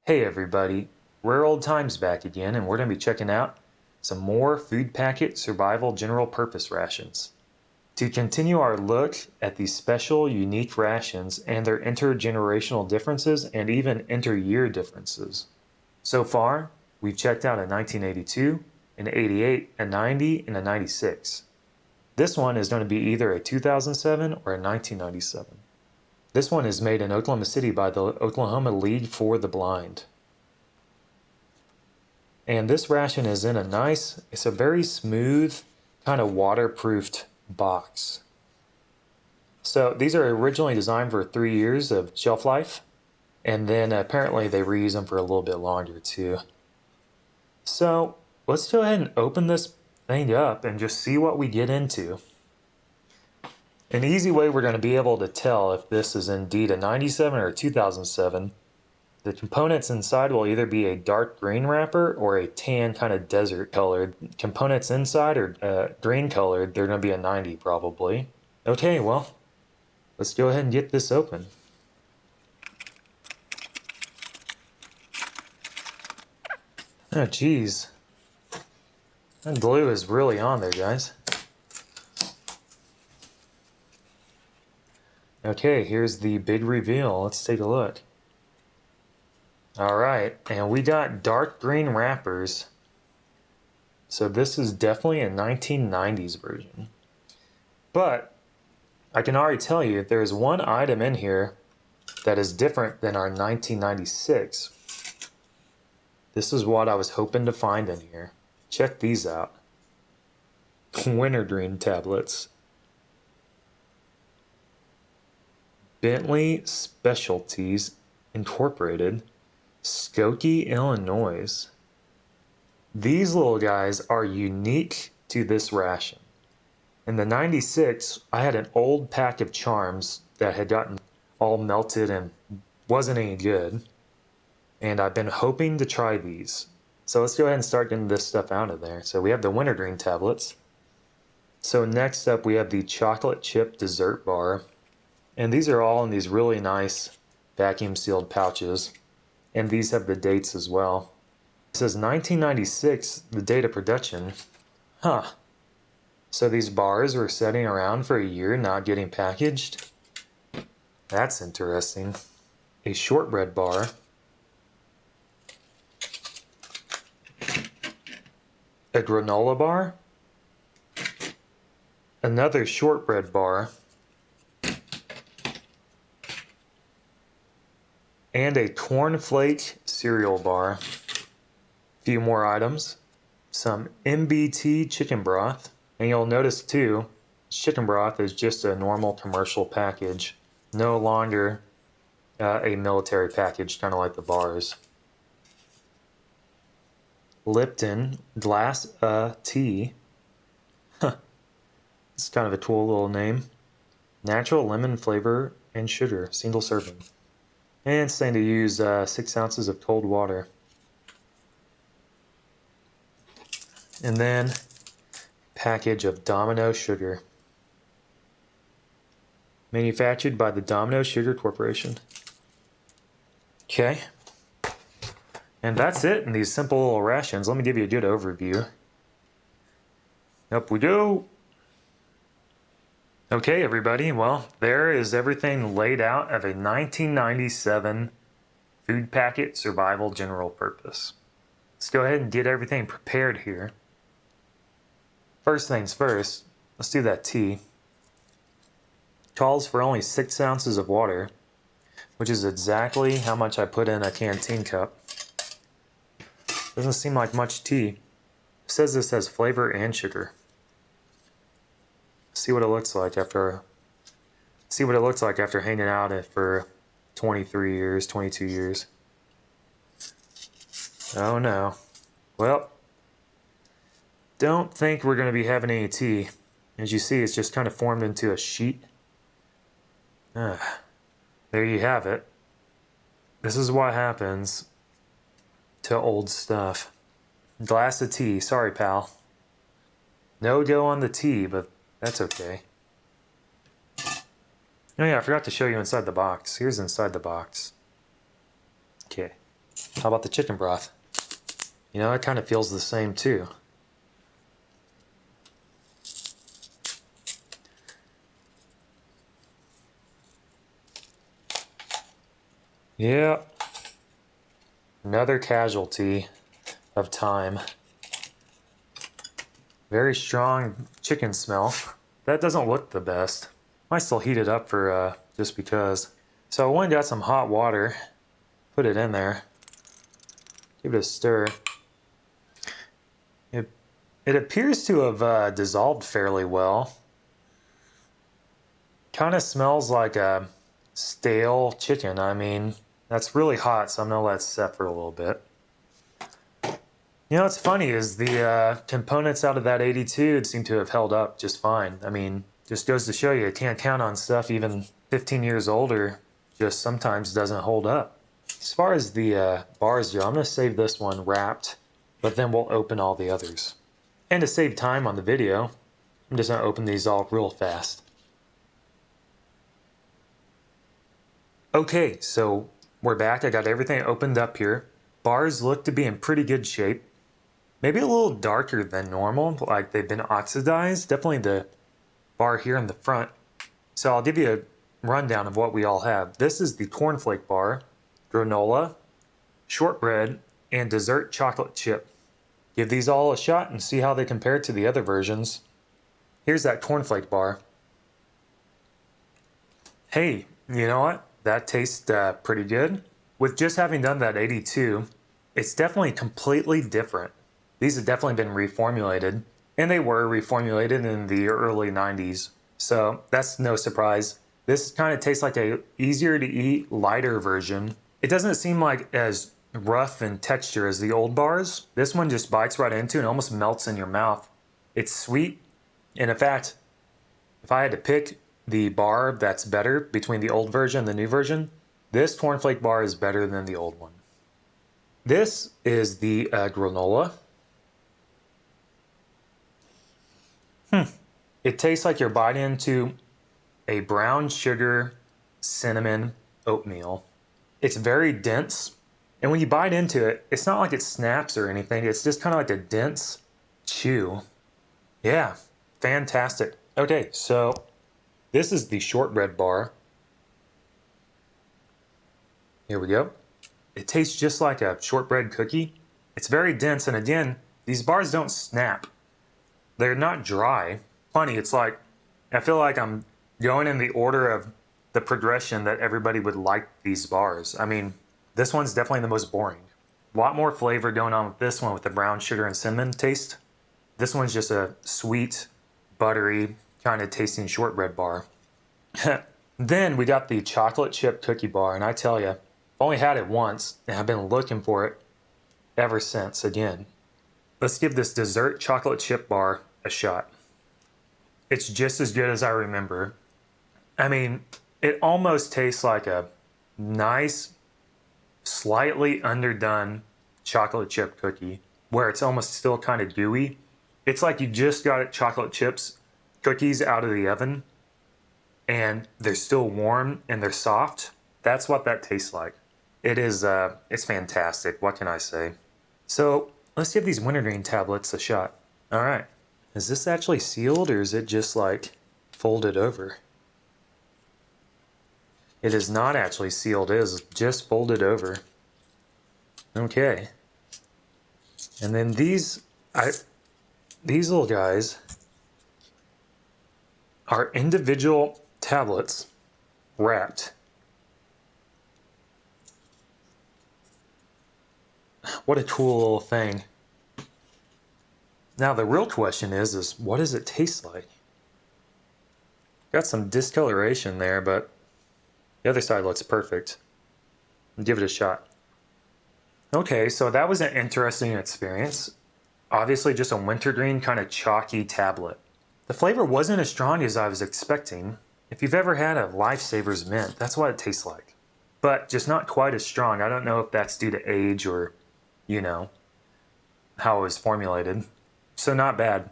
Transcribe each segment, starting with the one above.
Hey everybody, Rare Old Times back again, and we're going to be checking out some more food packet survival general purpose rations. To continue our look at these special, unique rations and their intergenerational differences and even inter-year differences. So far, we've checked out a 1982, an 88, a 90, and a 96. This one is going to be either a 2007 or a 1997. This one is made in Oklahoma City by the Oklahoma League for the Blind. And this ration is in it's a very smooth, kind of waterproofed box. So these are originally designed for 3 years of shelf life, and then apparently they reuse them for a little bit longer too. So let's go ahead and open this thing up and just see what we get into. An easy way we're going to be able to tell if this is indeed a 97 or a 2007, the components inside will either be a dark green wrapper or a tan kind of desert colored. Components inside are green colored, they're going to be a 90 probably. Okay, well, let's go ahead and get this open. Oh geez, that glue is really on there, guys. Okay, here's the big reveal. Let's take a look. Alright, and we got dark green wrappers. So this is definitely a 1990s version. But I can already tell you there is one item in here that is different than our 1996. This is what I was hoping to find in here. Check these out. Wintergreen tablets. Bentley Specialties Incorporated, Skokie, Illinois. These little guys are unique to this ration. In the 96, I had an old pack of Charms that had gotten all melted and wasn't any good. And I've been hoping to try these. So let's go ahead and start getting this stuff out of there. So we have the Wintergreen tablets. So next up we have the chocolate chip dessert bar. And these are all in these really nice vacuum sealed pouches. And these have the dates as well. It says 1996, the date of production. Huh. So these bars were sitting around for a year not getting packaged? That's interesting. A shortbread bar. A granola bar. Another shortbread bar. And a cornflake cereal bar. A few more items. Some MBT chicken broth. And you'll notice too, chicken broth is just a normal commercial package. No longer a military package, kind of like the bars. Lipton glass tea. Huh. It's kind of a cool little name. Natural lemon flavor and sugar, single serving. And it's saying to use 6 ounces of cold water. And then package of Domino sugar. Manufactured by the Domino Sugar Corporation. Okay. And that's it in these simple little rations. Let me give you a good overview. Up we go. Okay, everybody. Well, there is everything laid out of a 1997 food packet survival general purpose. Let's go ahead and get everything prepared here. First things first, let's do that tea. Calls for only 6 ounces of water, which is exactly how much I put in a canteen cup. Doesn't seem like much tea. It says this has flavor and sugar. See what it looks like after hanging out it for 23 years, 22 years. Oh no. Well, don't think we're going to be having any tea. As you see, it's just kind of formed into a sheet. There you have it. This is what happens to old stuff. Glass of tea. Sorry, pal. No go on the tea, but that's okay. Oh yeah, I forgot to show you inside the box. Here's inside the box. Okay. How about the chicken broth? You know, it kind of feels the same too. Yeah. Another casualty of time. Very strong chicken smell. That doesn't look the best. Might still heat it up for just because. So I went and got some hot water, put it in there, give it a stir. It appears to have dissolved fairly well. Kind of smells like a stale chicken. I mean, that's really hot, so I'm gonna let it set for a little bit. You know what's funny is the components out of that 82 seem to have held up just fine. I mean, just goes to show you can't count on stuff even 15 years older, just sometimes doesn't hold up. As far as the bars go, I'm going to save this one wrapped, but then we'll open all the others. And to save time on the video, I'm just going to open these all real fast. Okay, so we're back. I got everything opened up here. Bars look to be in pretty good shape. Maybe a little darker than normal, like they've been oxidized. Definitely the bar here in the front. So I'll give you a rundown of what we all have. This is the cornflake bar, granola, shortbread, and dessert chocolate chip. Give these all a shot and see how they compare to the other versions. Here's that cornflake bar. Hey, you know what? That tastes pretty good. With just having done that 82, it's definitely completely different. These have definitely been reformulated, and they were reformulated in the early 90s. So that's no surprise. This kind of tastes like a easier to eat, lighter version. It doesn't seem like as rough in texture as the old bars. This one just bites right into and almost melts in your mouth. It's sweet, and in fact, if I had to pick the bar that's better between the old version and the new version, this cornflake bar is better than the old one. This is the granola. It tastes like you're biting into a brown sugar cinnamon oatmeal. It's very dense, and when you bite into it, it's not like it snaps or anything. It's just kind of like a dense chew. Yeah, fantastic. Okay, so this is the shortbread bar. Here we go. It tastes just like a shortbread cookie. It's very dense, and again, these bars don't snap. They're not dry. Funny, it's like, I feel like I'm going in the order of the progression that everybody would like these bars. I mean, this one's definitely the most boring. A lot more flavor going on with this one with the brown sugar and cinnamon taste. This one's just a sweet, buttery, kind of tasting shortbread bar. Then we got the chocolate chip cookie bar, and I tell you, I've only had it once, and I've been looking for it ever since again. Let's give this dessert chocolate chip bar a shot. It's just as good as I remember. I mean, it almost tastes like a nice, slightly underdone chocolate chip cookie, where it's almost still kind of gooey. It's like you just got chocolate chips cookies out of the oven, and they're still warm and they're soft. That's what that tastes like. It is, it's fantastic. What can I say? So let's give these Wintergreen tablets a shot. All right. Is this actually sealed, or is it just like folded over? It is not actually sealed. It is just folded over. Okay. And then these little guys are individual tablets wrapped. What a cool little thing. Now the real question is what does it taste like? Got some discoloration there, but the other side looks perfect. Give it a shot. Okay, so that was an interesting experience. Obviously just a wintergreen kind of chalky tablet. The flavor wasn't as strong as I was expecting. If you've ever had a Lifesavers mint, that's what it tastes like. But just not quite as strong. I don't know if that's due to age or, you know, how it was formulated. So not bad.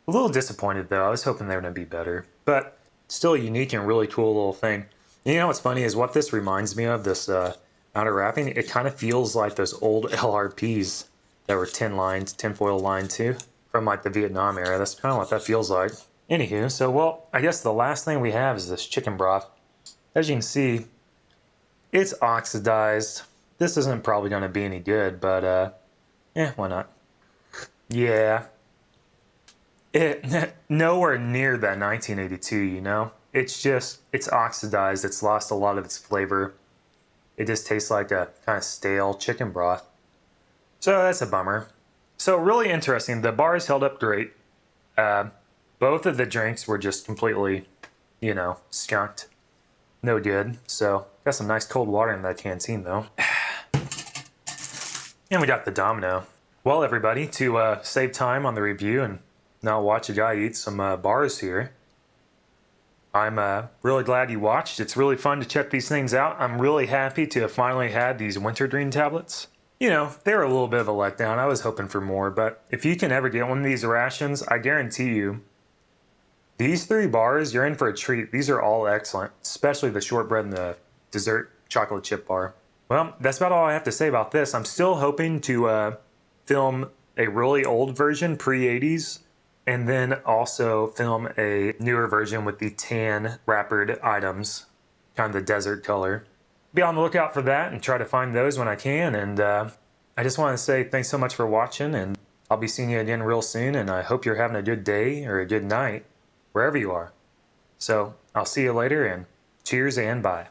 A little disappointed though. I was hoping they were going to be better. But still a unique and really cool little thing. And you know what's funny is what this reminds me of, this outer wrapping, it kind of feels like those old LRPs that were tinfoil lined too, from like the Vietnam era. That's kind of what that feels like. Anywho, so well, I guess the last thing we have is this chicken broth. As you can see, it's oxidized. This isn't probably going to be any good, but why not? Yeah, it nowhere near that 1982, you know? It's oxidized. It's lost a lot of its flavor. It just tastes like a kind of stale chicken broth. So that's a bummer. So really interesting. The bars held up great. Both of the drinks were just completely, skunked. No good. So got some nice cold water in that canteen though. And we got the Domino. Well, everybody, to save time on the review and not watch a guy eat some bars here, I'm really glad you watched. It's really fun to check these things out. I'm really happy to have finally had these Wintergreen tablets. You know, they were a little bit of a letdown. I was hoping for more, but if you can ever get one of these rations, I guarantee you, these 3 bars, you're in for a treat. These are all excellent, especially the shortbread and the dessert chocolate chip bar. Well, that's about all I have to say about this. I'm still hoping to film a really old version, pre-80s, and then also film a newer version with the tan wrappered items, kind of the desert color. Be on the lookout for that and try to find those when I can. And I just want to say thanks so much for watching, and I'll be seeing you again real soon, and I hope you're having a good day or a good night, wherever you are. So I'll see you later, and cheers and bye.